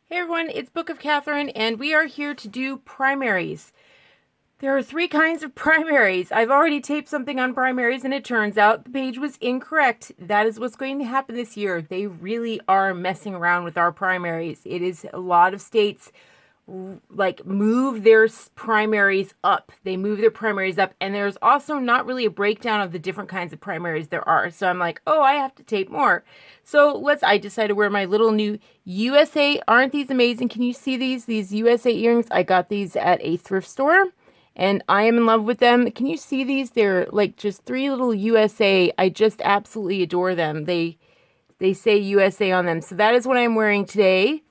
Hey everyone, it's Book of Katherine, and we are here to do primaries. There are three kinds of primaries. I've already taped something on primaries, and it turns out the page was incorrect. That is what's going to happen this year. They really are messing around with our primaries. It is a lot of states move their primaries up. They move their primaries up, and there's also not really a breakdown of the different kinds of primaries there are. So I'm like, oh, I have to tape more. So I decided to wear my little new USA. Aren't these amazing? Can you see these? These USA earrings. I got these at a thrift store, and I am in love with them. Can you see these? They're like just three little USA. I just absolutely adore them. They say USA on them. So that is what I'm wearing today.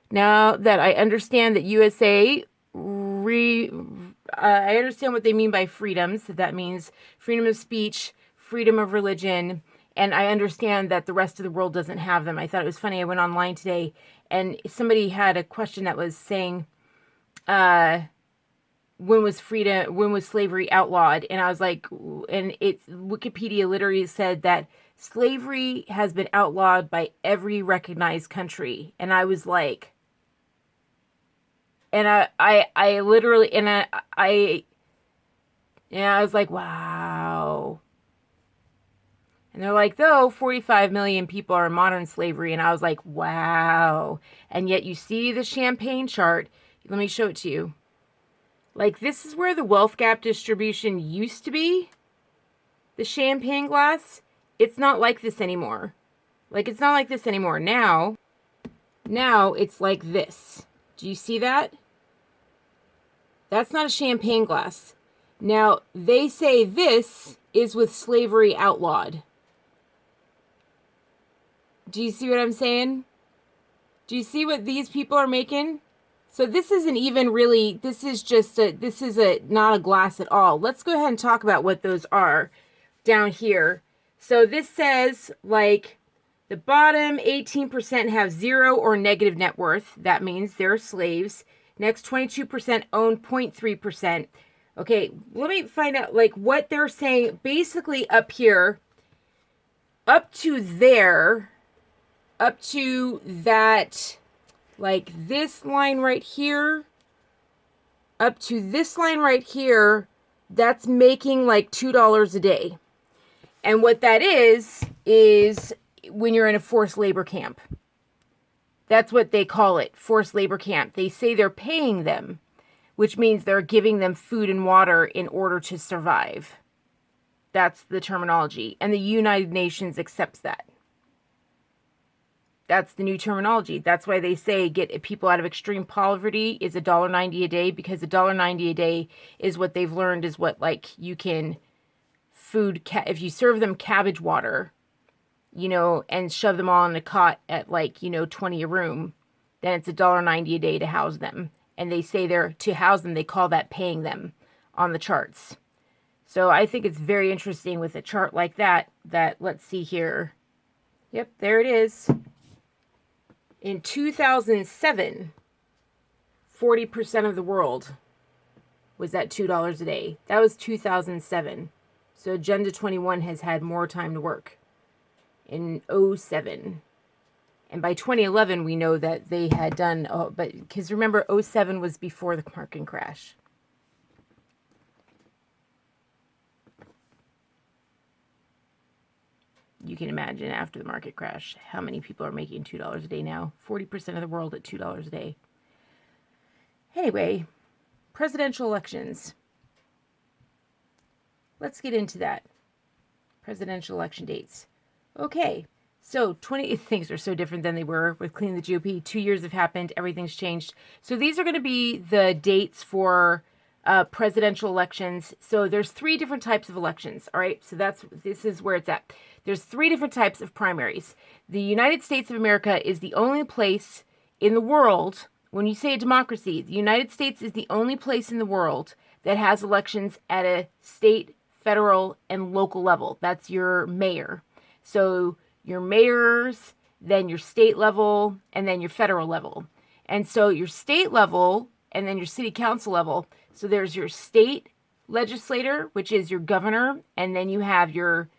Now that I understand that USA, I understand what they mean by freedoms. That means freedom of speech, freedom of religion, and I understand that the rest of the world doesn't have them. I thought it was funny. I went online today, and somebody had a question that was saying, when was slavery outlawed? And I was like, and it's Wikipedia literally said that slavery has been outlawed by every recognized country, and I was like. And I literally, I was like, wow. And they're like, though 45 million people are in modern slavery. And I was like, wow. And yet you see the champagne chart. Let me show it to you. Like, this is where the wealth gap distribution used to be. The champagne glass. It's not like this anymore. It's not like this anymore. Now it's like this. Do you see that? That's not a champagne glass. Now, they say this is with slavery outlawed. Do you see what I'm saying? Do you see what these people are making? So this isn't even really, this is not a glass at all. Let's go ahead and talk about what those are down here. So this says, the bottom 18% have zero or negative net worth. That means they're slaves. Next, 22% own 0.3%. Okay, let me find out what they're saying. Basically up here, up to that, this line right here, up to this line right here, that's making $2 a day. And what that is when you're in a forced labor camp. That's what they call it, forced labor camp. They say they're paying them, which means they're giving them food and water in order to survive. That's the terminology. And the United Nations accepts that. That's the new terminology. That's why they say get people out of extreme poverty is $1.90 a day, because $1.90 a day is what they've learned is what, you can if you serve them cabbage water, and shove them all in a cot at 20 a room, then it's $1.90 a day to house them. And they say to house them, they call that paying them on the charts. So I think it's very interesting with a chart like that, let's see here. Yep, there it is. In 2007, 40% of the world was at $2 a day. That was 2007. So Agenda 21 has had more time to work. In 2007. And by 2011, we know that they had done, but because remember, 2007 was before the market crash. You can imagine after the market crash, how many people are making $2 a day now. 40% of the world at $2 a day. Anyway, presidential elections. Let's get into that. Presidential election dates. Okay, so things are so different than they were with Clean the GOP. 2 years have happened. Everything's changed. So these are going to be the dates for presidential elections. So there's 3 different types of elections. All right, so this is where it's at. There's 3 different types of primaries. The United States of America is the only place in the world, when you say a democracy, the United States is the only place in the world that has elections at a state, federal, and local level. That's your mayor. So your mayors, then your state level, and then your federal level. And so your state level, and then your city council level. So there's your state legislator, which is your governor, and then you have your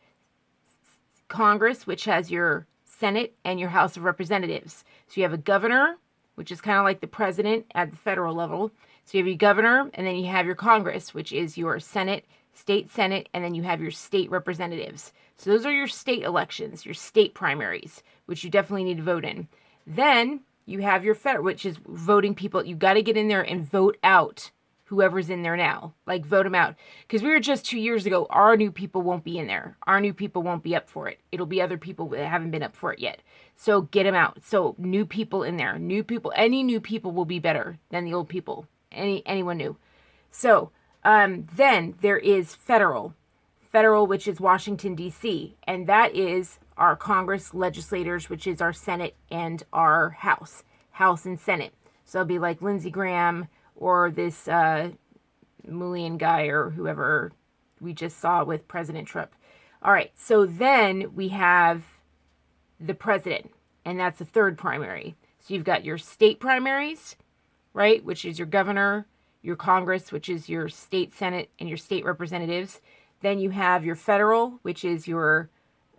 Congress, which has your Senate and your House of Representatives. So you have a governor, which is kind of like the president at the federal level. So you have your governor, and then you have your Congress, which is your Senate, state Senate, and then you have your state representatives. So those are your state elections, your state primaries, which you definitely need to vote in. Then you have your federal, which is voting people. You got to get in there and vote out whoever's in there now. Like, vote them out. Because we were just 2 years ago, our new people won't be in there. Our new people won't be up for it. It'll be other people that haven't been up for it yet. So get them out. So new people in there. New people. Any new people will be better than the old people. Anyone new. So then there is federal. Federal, which is Washington, D.C. And that is our Congress legislators, which is our Senate and our House. House and Senate. So it'll be like Lindsey Graham or this Mullion guy or whoever we just saw with President Trump. All right, so then we have the president, and that's the third primary. So you've got your state primaries, right, which is your governor, your Congress, which is your state Senate and your state representatives. Then you have your federal, which is your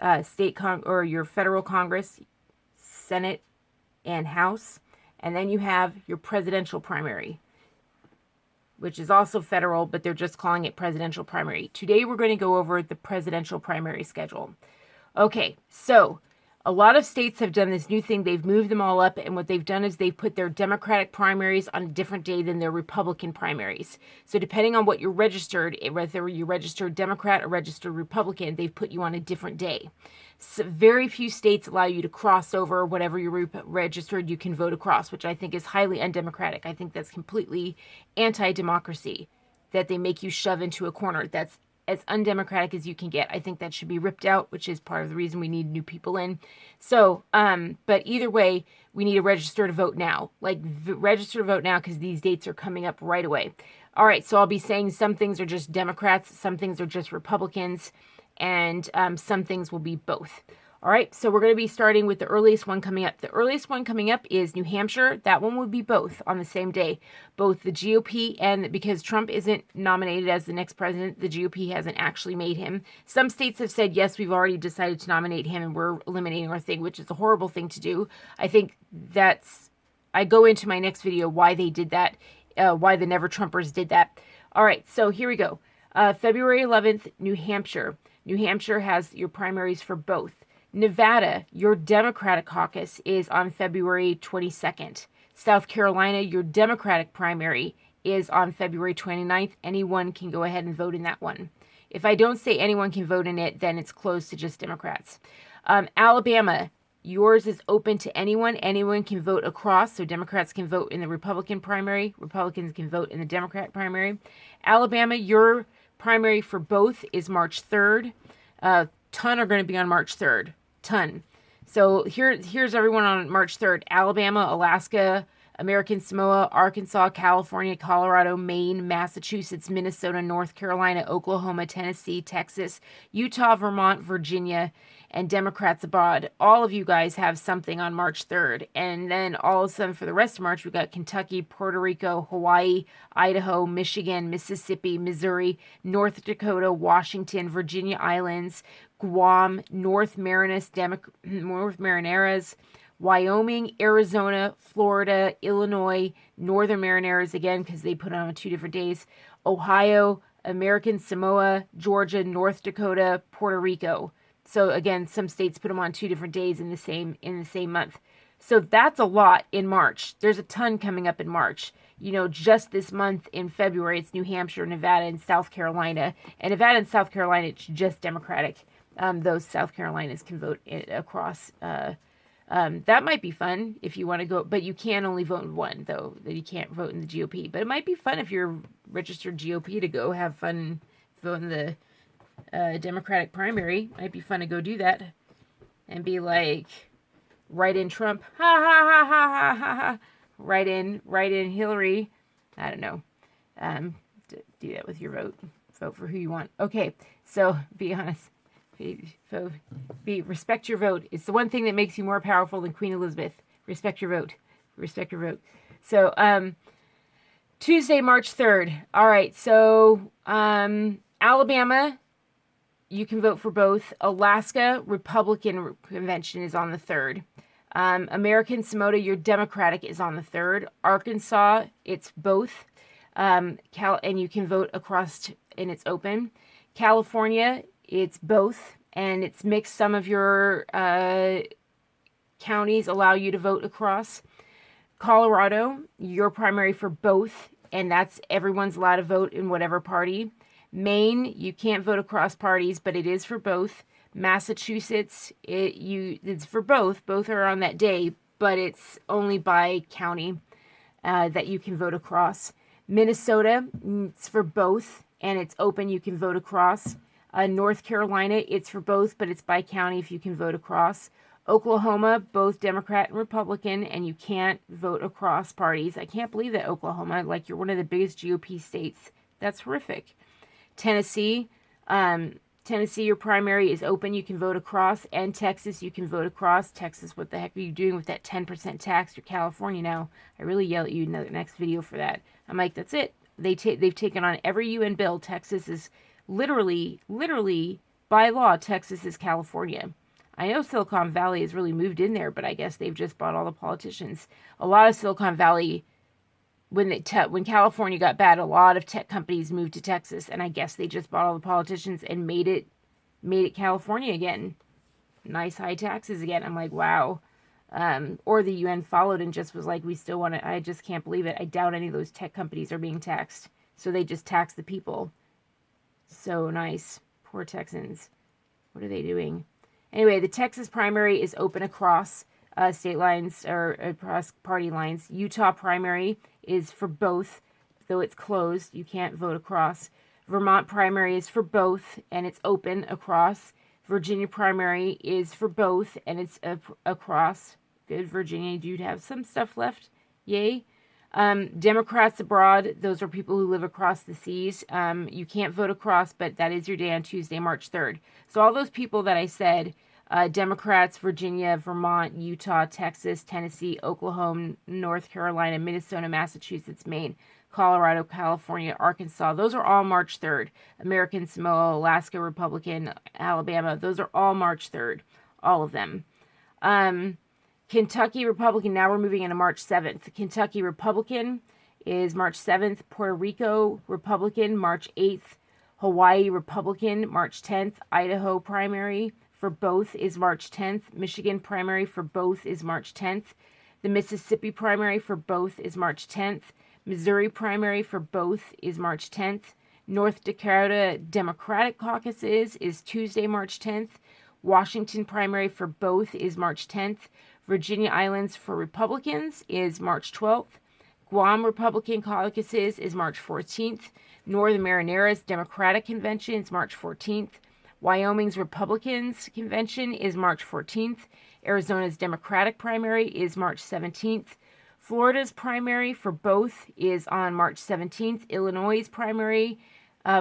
or your federal Congress, Senate, and House. And then you have your presidential primary, which is also federal, but they're just calling it presidential primary. Today we're going to go over the presidential primary schedule. Okay, so a lot of states have done this new thing. They've moved them all up, and what they've done is they've put their Democratic primaries on a different day than their Republican primaries. So depending on what you're registered, whether you're registered Democrat or registered Republican, they've put you on a different day. So very few states allow you to cross over whatever you're registered, you can vote across, which I think is highly undemocratic. I think that's completely anti-democracy, that they make you shove into a corner. That's as undemocratic as you can get. I think that should be ripped out, which is part of the reason we need new people in. So, but either way, we need to register to vote now. Like, register to vote now because these dates are coming up right away. All right, so I'll be saying some things are just Democrats, some things are just Republicans, and some things will be both. All right, so we're going to be starting with the earliest one coming up. The earliest one coming up is New Hampshire. That one would be both on the same day. Both the GOP and, because Trump isn't nominated as the next president, the GOP hasn't actually made him. Some states have said, yes, we've already decided to nominate him and we're eliminating our thing, which is a horrible thing to do. I think I go into my next video why they did that, why the Never Trumpers did that. All right, so here we go. February 11th, New Hampshire. New Hampshire has your primaries for both. Nevada, your Democratic caucus is on February 22nd. South Carolina, your Democratic primary is on February 29th. Anyone can go ahead and vote in that one. If I don't say anyone can vote in it, then it's closed to just Democrats. Alabama, yours is open to anyone. Anyone can vote across, so Democrats can vote in the Republican primary. Republicans can vote in the Democrat primary. Alabama, your primary for both is March 3rd. Ton are going to be on March 3rd. Ton. So here's everyone on March 3rd. Alabama, Alaska, American Samoa, Arkansas, California, Colorado, Maine, Massachusetts, Minnesota, North Carolina, Oklahoma, Tennessee, Texas, Utah, Vermont, Virginia, and Democrats abroad. All of you guys have something on March 3rd. And then all of a sudden for the rest of March, we've got Kentucky, Puerto Rico, Hawaii, Idaho, Michigan, Mississippi, Missouri, North Dakota, Washington, Virginia Islands, Guam, North Marianas, Wyoming, Arizona, Florida, Illinois, Northern Marianas again because they put it on 2 different days, Ohio, American Samoa, Georgia, North Dakota, Puerto Rico. So again, some states put them on 2 different days in the same month. So that's a lot in March. There's a ton coming up in March. You know, just this month in February, it's New Hampshire, Nevada, and South Carolina. And Nevada and South Carolina, it's just Democratic. Those South Carolinas can vote across. That might be fun if you want to go, but you can only vote in one, though. That you can't vote in the GOP. But it might be fun if you're registered GOP to go have fun vote in the Democratic primary. Might be fun to go do that and be like, write in Trump, ha ha ha ha ha ha ha. Write in Hillary. I don't know. Do that with your vote. Vote for who you want. Okay, so be honest. Respect your vote. It's the one thing that makes you more powerful than Queen Elizabeth. Respect your vote. Respect your vote. So, Tuesday, March 3rd. All right. So, Alabama, you can vote for both. Alaska Republican Convention is on the 3rd. American Samoa, your Democratic is on the 3rd. Arkansas, it's both. And you can vote across and it's open. California, it's both and it's mixed. Some of your counties allow you to vote across. Colorado, your primary for both, and that's everyone's allowed to vote in whatever party. Maine, you can't vote across parties, but it is for both. Massachusetts, it's for both. Both are on that day, but it's only by county that you can vote across. Minnesota, it's for both, and it's open. You can vote across. North Carolina, it's for both, but it's by county if you can vote across. Oklahoma, both Democrat and Republican, and you can't vote across parties. I can't believe that Oklahoma, like you're one of the biggest GOP states. That's horrific. Tennessee, your primary is open. You can vote across. And Texas, you can vote across. Texas, what the heck are you doing with that 10% tax? You're California now. I really yell at you in the next video for that. I'm like, that's it. They've taken on every UN bill. Texas is literally, by law, Texas is California. I know Silicon Valley has really moved in there, but I guess they've just bought all the politicians. A lot of Silicon Valley, when California got bad, a lot of tech companies moved to Texas, and I guess they just bought all the politicians and made it California again. Nice high taxes again. I'm like, wow. Or the UN followed and just was like, we still want to. I just can't believe it. I doubt any of those tech companies are being taxed, so they just tax the people. So nice. Poor Texans. What are they doing? Anyway, the Texas primary is open across state lines or across party lines. Utah primary is for both, though it's closed. You can't vote across. Vermont primary is for both, and it's open across. Virginia primary is for both, and it's across. Good, Virginia. Do you have some stuff left? Yay. Democrats abroad, those are people who live across the seas. You can't vote across, but that is your day on Tuesday, March 3rd. So all those people that I said, Democrats, Virginia, Vermont, Utah, Texas, Tennessee, Oklahoma, North Carolina, Minnesota, Massachusetts, Maine, Colorado, California, Arkansas, those are all March 3rd. American Samoa, Alaska, Republican, Alabama, those are all March 3rd. All of them. Kentucky Republican, now we're moving into March 7th. Kentucky Republican is March 7th. Puerto Rico Republican, March 8th. Hawaii Republican, March 10th. Idaho primary for both is March 10th. Michigan primary for both is March 10th. The Mississippi primary for both is March 10th. Missouri primary for both is March 10th. North Dakota Democratic caucuses is Tuesday, March 10th. Washington primary for both is March 10th. Virginia Islands for Republicans is March 12th. Guam Republican caucuses is March 14th. Northern Marineris Democratic Convention is March 14th. Wyoming's Republicans Convention is March 14th. Arizona's Democratic primary is March 17th. Florida's primary for both is on March 17th. Illinois' primary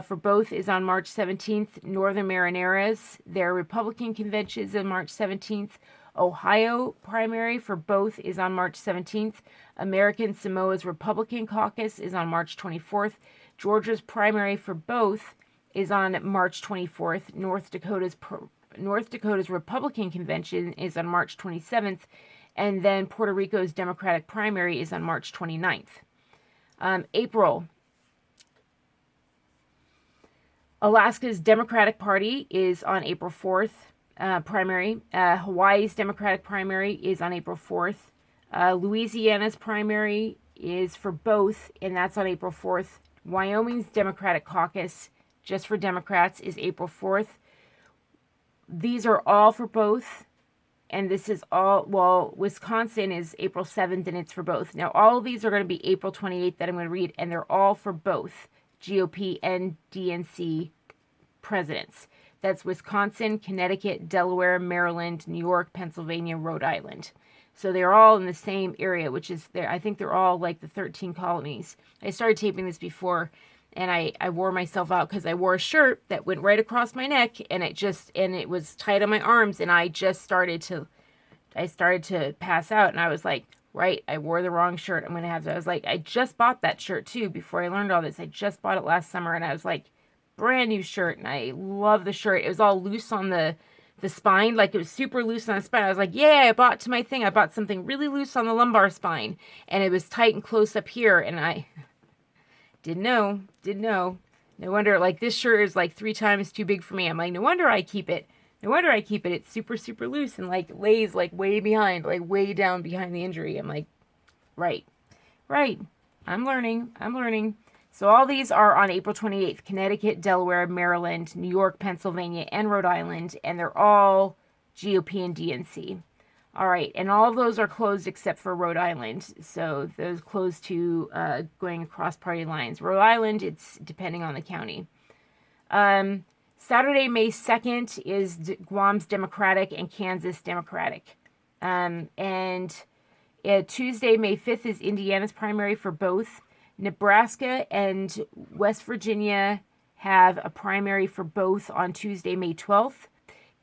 for both is on March 17th. Northern Marineris, their Republican convention is on March 17th. Ohio primary for both is on March 17th. American Samoa's Republican caucus is on March 24th. Georgia's primary for both is on March 24th. North Dakota's Republican convention is on March 27th. And then Puerto Rico's Democratic primary is on March 29th. April. Alaska's Democratic Party is on April 4th. Primary. Hawaii's Democratic primary is on April 4th. Louisiana's primary is for both, and that's on April 4th. Wyoming's Democratic caucus, just for Democrats, is April 4th. These are all for both, and this is all, well, Wisconsin is April 7th, and it's for both. Now, all of these are going to be April 28th that I'm going to read, and they're all for both GOP and DNC presidents. That's Wisconsin, Connecticut, Delaware, Maryland, New York, Pennsylvania, Rhode Island. So they're all in the same area, which is there. I think they're all like the 13 colonies. I started taping this before, and I wore myself out because I wore a shirt that went right across my neck, and it was tight on my arms, and I started to pass out, and I was like, right, I wore the wrong shirt. I'm gonna have to. I was like, I just bought that shirt too before I learned all this. I just bought it last summer, and I was like, brand new shirt, and I love the shirt. It was all loose on the the spine, like it was super loose on the spine. I was like, yeah, I bought to my thing. I bought something really loose on the lumbar spine, and it was tight and close up here, and I didn't know. No wonder, like, this shirt is like 3 times too big for me. I'm like, no wonder I keep it. No wonder I keep it. It's super, super loose and like lays like way behind, like way down behind the injury. I'm like, right, right. I'm learning. I'm learning. So all these are on April 28th. Connecticut, Delaware, Maryland, New York, Pennsylvania, and Rhode Island. And they're all GOP and DNC. All right. And all of those are closed except for Rhode Island. So those closed to going across party lines. Rhode Island, it's depending on the county. Saturday, May 2nd is Guam's Democratic and Kansas Democratic. And Tuesday, May 5th is Indiana's primary for both. Nebraska and West Virginia have a primary for both on Tuesday, May 12th.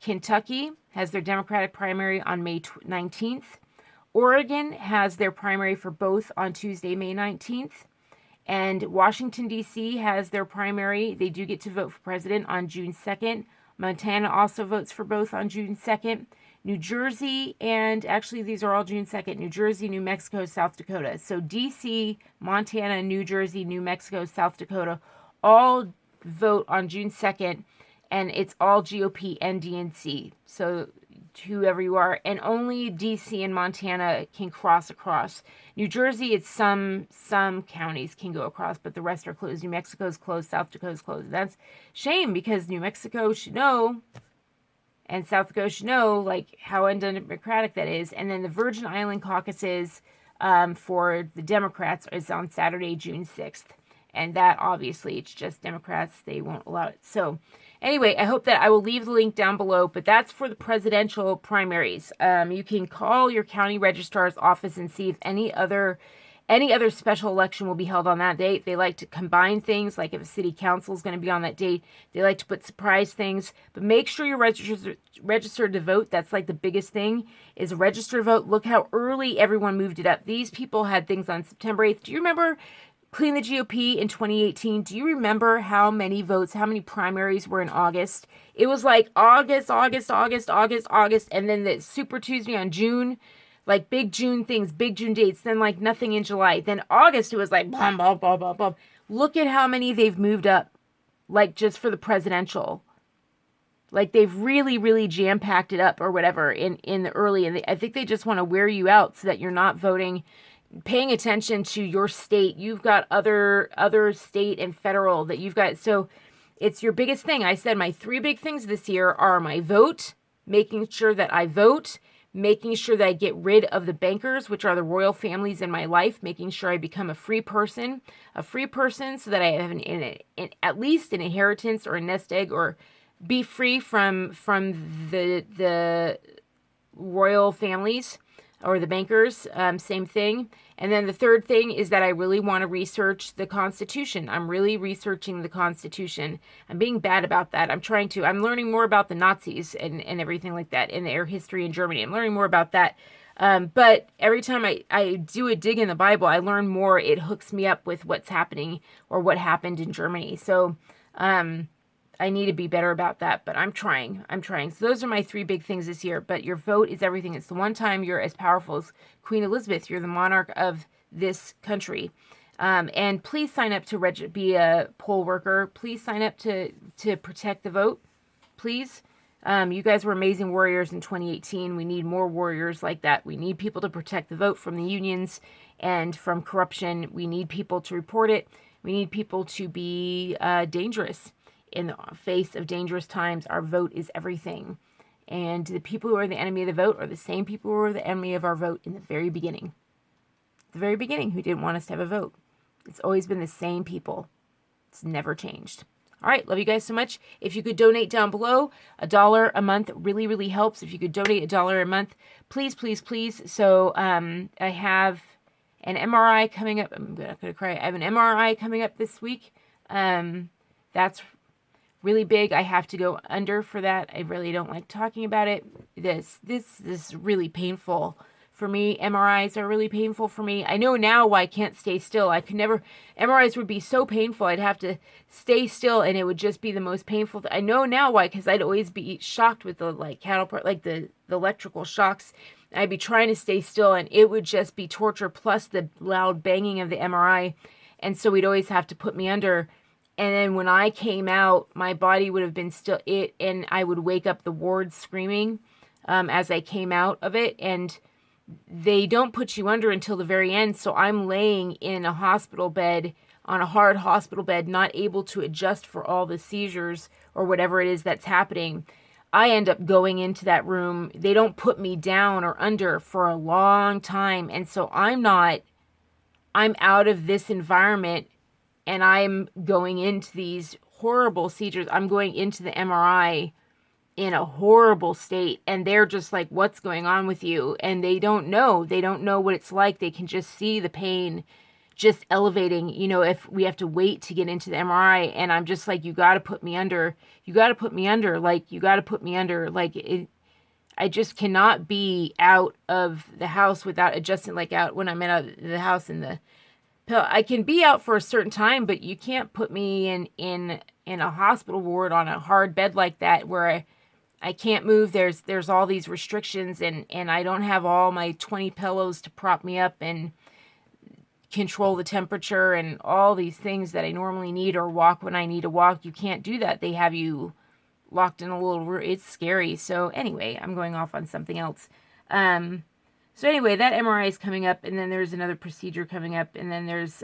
Kentucky has their Democratic primary on May 19th. Oregon has their primary for both on Tuesday, May 19th. And Washington, D.C. has their primary. They do get to vote for president on June 2nd. Montana also votes for both on June 2nd. New Jersey, and actually these are all June 2nd, New Jersey, New Mexico, South Dakota. So D.C., Montana, New Jersey, New Mexico, South Dakota, all vote on June 2nd, and it's all GOP and DNC. So whoever you are, and only D.C. and Montana can cross across. New Jersey, it's some counties can go across, but the rest are closed. New Mexico's closed, South Dakota's closed. That's shame because New Mexico should know, and South Dakota should know, like, how undemocratic that is. And then the Virgin Island caucuses for the Democrats is on Saturday, June 6th. And that, obviously, it's just Democrats. They won't allow it. So, anyway, I hope that I will leave the link down below. But that's for the presidential primaries. You can call your county registrar's office and see if any other special election will be held on that date. They like to combine things, like if a city council is going to be on that date, they like to put surprise things. But make sure you're registered to vote. That's like the biggest thing, is register to vote. Look how early everyone moved it up. These people had things on September 8th. Do you remember Clean the GOP in 2018? Do you remember how many votes, how many primaries were in August? It was like August, and then the Super Tuesday on June. Like big June things, big June dates, then like nothing in July. Then August, it was like blah, blah, blah, blah, blah. Look at how many they've moved up, like just for the presidential. Like they've really, really jam-packed it up or whatever in the early. And I think they just want to wear you out so that you're not voting, paying attention to your state. You've got other state and federal that you've got. So it's your biggest thing. I said my 3 big things this year are my vote, making sure that I vote, making sure that I get rid of the bankers, which are the royal families in my life, making sure I become a free person so that I have at least an inheritance or a nest egg, or be free from the royal families or the bankers, same thing. And then the third thing is that I really want to research the Constitution. I'm really researching the Constitution. I'm being bad about that. I'm learning more about the Nazis and everything like that in their history in Germany. I'm learning more about that. But every time I do a dig in the Bible, I learn more. It hooks me up with what's happening or what happened in Germany. So, I need to be better about that, but I'm trying. So those are my 3 big things this year. But your vote is everything. It's the one time you're as powerful as Queen Elizabeth. You're the monarch of this country. And please sign up to be a poll worker. Please sign up to protect the vote. Please. You guys were amazing warriors in 2018. We need more warriors like that. We need people to protect the vote from the unions and from corruption. We need people to report it. We need people to be dangerous. In the face of dangerous times, our vote is everything. And the people who are the enemy of the vote are the same people who were the enemy of our vote in the very beginning. The very beginning, who didn't want us to have a vote. It's always been the same people. It's never changed. All right, love you guys so much. If you could donate down below, $1 a month really, really helps. If you could donate $1 a month, please, please, please. So I have an MRI coming up. I'm not going to cry. I have an MRI coming up this week. That's really big. I have to go under for that. I really don't like talking about it. This is really painful for me. MRIs are really painful for me. I know now why I can't stay still. I could never, MRIs would be so painful. I'd have to stay still and it would just be the most painful. I know now why, because I'd always be shocked with the like cattle part, like the electrical shocks. I'd be trying to stay still and it would just be torture plus the loud banging of the MRI. And so we'd always have to put me under. And then when I came out, my body would have been still it, and I would wake up the ward screaming as I came out of it. And they don't put you under until the very end. So I'm laying in a hospital bed, on a hard hospital bed, not able to adjust for all the seizures or whatever it is that's happening. I end up going into that room. They don't put me down or under for a long time. And so I'm out of this environment and I'm going into these horrible seizures. I'm going into the MRI in a horrible state and they're just like, what's going on with you? And they don't know what it's like. They can just see the pain just elevating, if we have to wait to get into the MRI. And I'm just like, you got to put me under, I just cannot be out of the house without adjusting, like out when I'm out of the house in the pill. I can be out for a certain time, but you can't put me in a hospital ward on a hard bed like that where I can't move. There's all these restrictions and I don't have all my 20 pillows to prop me up and control the temperature and all these things that I normally need, or walk when I need to walk. You can't do that. They have you locked in a little room. It's scary. So anyway, I'm going off on something else. So anyway, that MRI is coming up, and then there's another procedure coming up, and then there's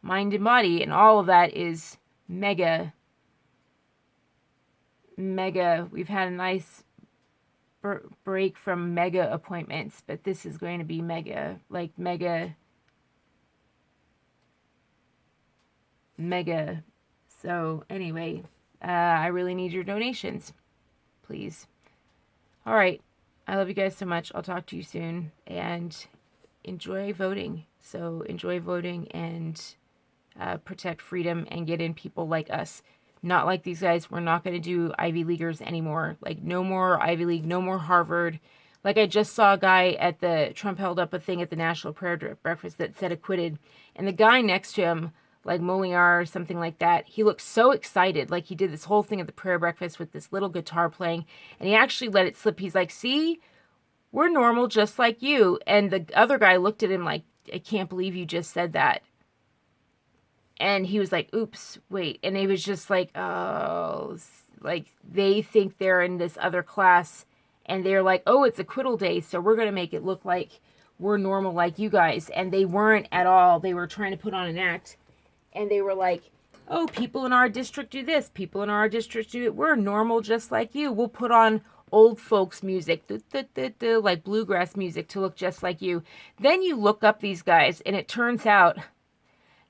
mind and body, and all of that is mega. We've had a nice break from mega appointments, but this is going to be mega. So anyway, I really need your donations, please. All right. I love you guys so much. I'll talk to you soon, and enjoy voting. So enjoy voting and protect freedom and get in people like us. Not like these guys. We're not going to do Ivy Leaguers anymore. Like, no more Ivy League, no more Harvard. Like, I just saw a guy Trump held up a thing at the National Prayer Breakfast that said acquitted. And the guy next to him, like Molinar or something like that, he looked so excited. Like, he did this whole thing at the prayer breakfast with this little guitar playing. And he actually let it slip. He's like, see, we're normal just like you. And the other guy looked at him like, I can't believe you just said that. And he was like, oops, wait. And he was just like, oh, like they think they're in this other class. And they're like, oh, it's acquittal day, so we're going to make it look like we're normal like you guys. And they weren't at all. They were trying to put on an act. And they were like, oh, people in our district do this. People in our district do it. We're normal just like you. We'll put on old folks music, like bluegrass music to look just like you. Then you look up these guys, and it turns out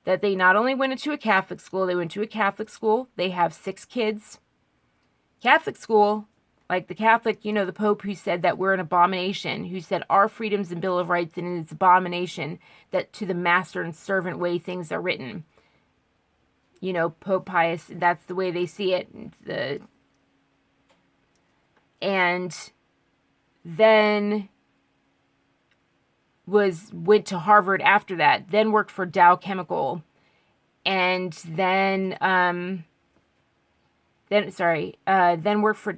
that they not only went into a Catholic school, they have 6 kids. Catholic school, like the Catholic, the Pope who said that we're an abomination, who said our freedoms and Bill of Rights, and it's abomination that to the master and servant way things are written. Pope Pius, that's the way they see it. And then went to Harvard after that, then worked for Dow Chemical, and then worked for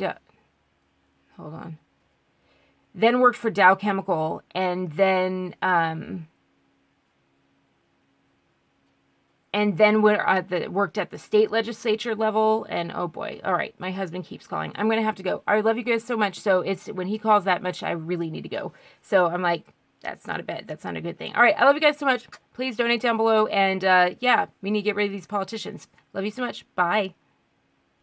then worked for Dow Chemical, and then worked at the state legislature level. And oh boy, all right, my husband keeps calling. I'm gonna have to go. I love you guys so much. So it's when he calls that much, I really need to go. So I'm like, that's not a good thing. All right, I love you guys so much. Please donate down below. And yeah, we need to get rid of these politicians. Love you so much. Bye.